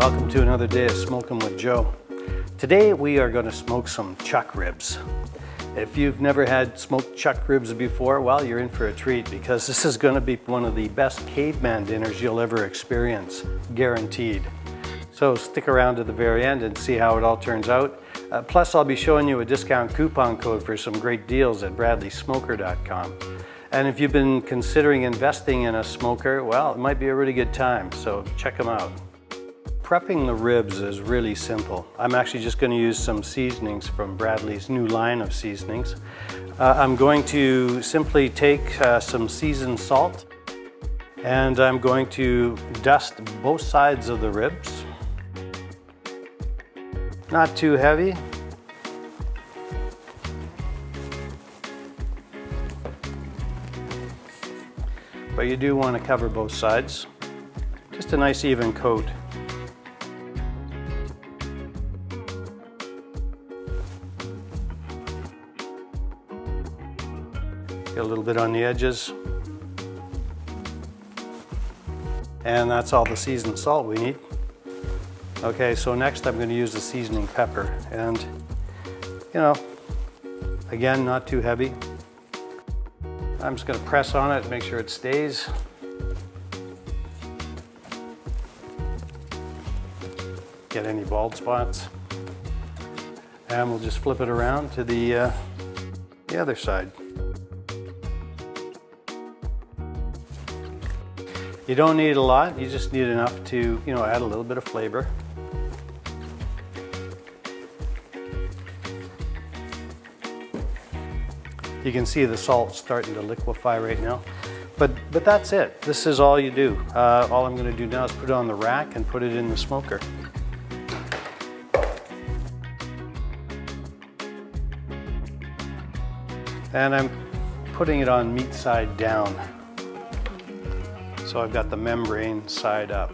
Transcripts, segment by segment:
Welcome to another day of Smokin' with Joe. Today we are going to smoke some chuck ribs. If you've never had smoked chuck ribs before, well, you're in for a treat because this is going to be one of the best caveman dinners you'll ever experience, guaranteed. So stick around to the very end and see how it all turns out. Plus I'll be showing you a discount coupon code for some great deals at bradleysmoker.com. And if you've been considering investing in a smoker, well, it might be a really good time, so check them out. Prepping the ribs is really simple. I'm actually just going to use some seasonings from Bradley's new line of seasonings. I'm going to simply take some seasoned salt and I'm going to dust both sides of the ribs. Not too heavy. But you do want to cover both sides. Just a nice even coat. Get a little bit on the edges. And that's all the seasoned salt we need. Okay, so next I'm going to use the seasoning pepper. And, you know, again, not too heavy. I'm just going to press on it, make sure it stays. Get any bald spots. And we'll just flip it around to the other side. You don't need a lot, you just need enough to, add a little bit of flavor. You can see the salt starting to liquefy right now. But that's it. This is all you do. All I'm going to do now is put it on the rack and put it in the smoker. And I'm putting it on meat side down. So I've got the membrane side up.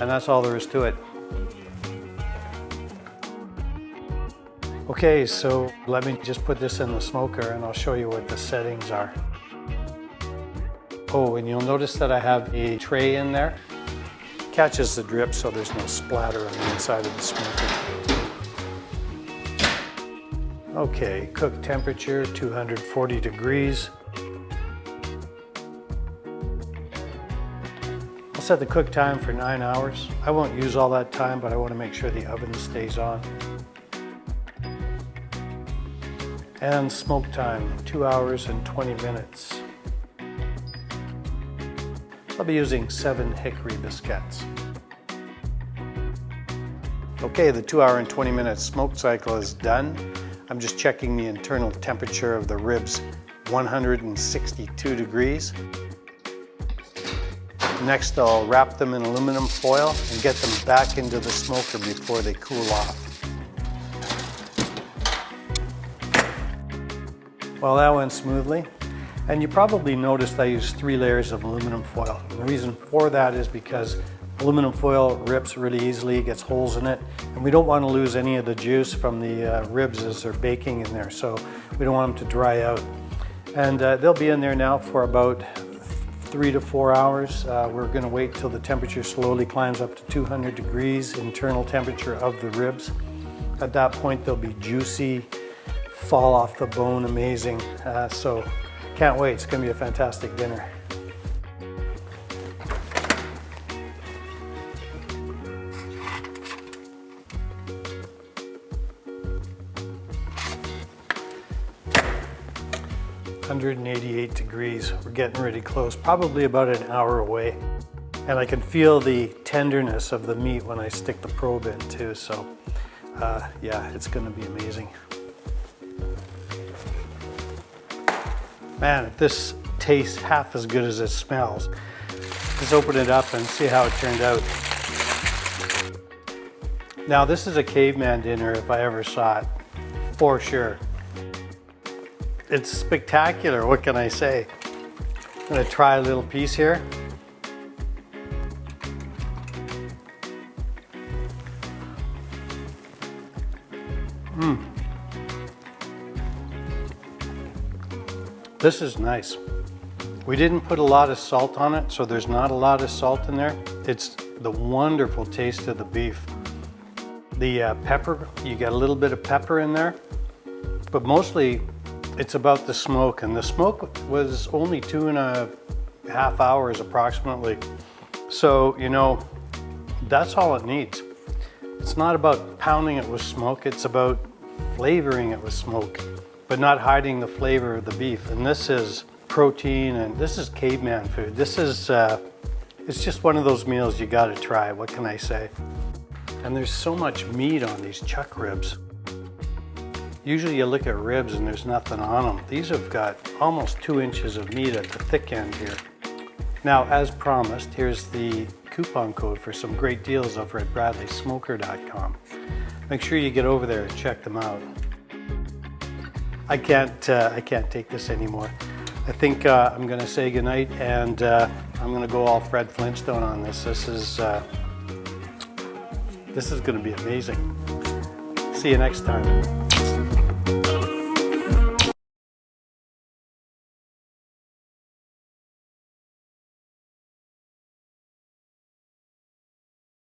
And that's all there is to it. Okay, so let me just put this in the smoker and I'll show you what the settings are. Oh, and you'll notice that I have a tray in there. Catches the drip so there's no splatter on the inside of the smoker. Okay, cook temperature 240 degrees. I'll set the cook time for 9 hours. I won't use all that time, but I want to make sure the oven stays on. And smoke time, 2 hours and 20 minutes. I'll be using 7 hickory biscuits. Okay, the 2 hour and 20 minute smoke cycle is done. I'm just checking the internal temperature of the ribs, 162 degrees. Next, I'll wrap them in aluminum foil and get them back into the smoker before they cool off. Well, that went smoothly. And you probably noticed I used 3 layers of aluminum foil. And the reason for that is because aluminum foil rips really easily, gets holes in it, and we don't want to lose any of the juice from the ribs as they're baking in there, so we don't want them to dry out. And they'll be in there now for about 3 to 4 hours. We're going to wait till the temperature slowly climbs up to 200 degrees, internal temperature of the ribs. At that point they'll be juicy, fall off the bone, amazing. So can't wait, it's going to be a fantastic dinner. (188 degrees). We're getting really close, probably about an hour away. And I can feel the tenderness of the meat when I stick the probe in too, so yeah, it's going to be amazing. Man, if this tastes half as good as it smells. Let's open it up and see how it turned out. Now, this is a caveman dinner if I ever saw it, for sure. It's spectacular, what can I say? I'm going to try a little piece here. This is nice. We didn't put a lot of salt on it, so there's not a lot of salt in there. It's the wonderful taste of the beef. The pepper, you get a little bit of pepper in there, but mostly it's about the smoke. And the smoke was only 2.5 hours approximately. So, you know, that's all it needs. It's not about pounding it with smoke, it's about flavoring it with smoke, but not hiding the flavor of the beef. And this is protein, and this is caveman food. This is, it's just one of those meals you gotta try, what can I say? And there's so much meat on these chuck ribs. Usually you look at ribs and there's nothing on them. These have got almost 2 inches of meat at the thick end here. Now, as promised, here's the coupon code for some great deals over at bradleysmoker.com. Make sure you get over there and check them out. I can't take this anymore. I think I'm gonna say goodnight, and I'm gonna go all Fred Flintstone on this. This is gonna be amazing. See you next time.